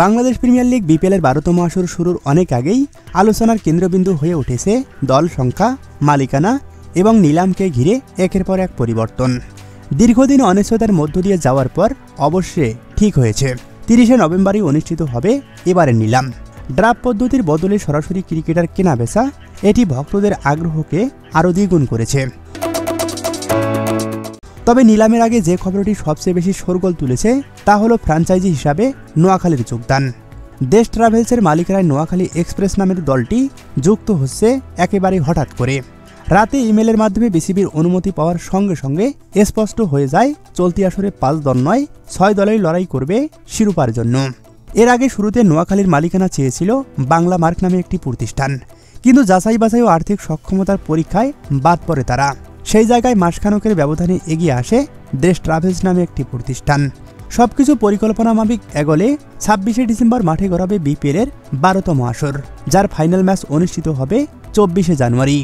Bangladesh premier league বিপিএলের 12তম আসর শুরুর অনেক আগেই আলোচনার কেন্দ্রবিন্দু হয়ে উঠেছে দল সংখ্যা, মালিকানা এবং নিলামকে ঘিরে একের পর এক পরিবর্তন। দীর্ঘদিন অনিশ্চয়তার মধ্য দিয়ে যাওয়ার পর অবশ্যই ঠিক হয়েছে, 30শে নভেম্বরই অনুষ্ঠিত হবে এবারের নিলাম। ড্রাফট পদ্ধতির বদলে সরাসরি ক্রিকেটার কেনাবেচা এটি ভক্তদের আগ্রহকে আরও দ্বিগুণ করেছে। তবে নিলামের আগে যে খবরটি সবচেয়ে বেশি শোরগোল তুলেছে তা হলো ফ্র্যাঞ্চাইজি হিসাবে নোয়াখালীর যোগদান। দেশ ট্রাভেলসের মালিকেরাই নোয়াখালী এক্সপ্রেস নামের দলটি যুক্ত হচ্ছে একেবারে হঠাৎ করে। রাতে ইমেলের মাধ্যমে বিসিবির অনুমতি পাওয়ার সঙ্গে সঙ্গে স্পষ্ট হয়ে যায় চলতি আসরে 5 দল নয় 6 দলই লড়াই করবে শিরোপার জন্য। এর আগে শুরুতে নোয়াখালীর মালিকানা চেয়েছিল বাংলা মার্ক নামে একটি প্রতিষ্ঠান, কিন্তু যাচাই বাছাই ও আর্থিক সক্ষমতার পরীক্ষায় বাদ পড়ে তারা। সেই জায়গায় মাসখানেকের ব্যবধানে এগিয়ে আসে দেশ ট্রাভেলস নামে একটি প্রতিষ্ঠান। সবকিছু পরিকল্পনা মাফিক এগোলে 26শে ডিসেম্বর মাঠে গড়াবে বিপিএলের 12তম আসর, যার ফাইনাল ম্যাচ অনুষ্ঠিত হবে 24শে জানুয়ারি।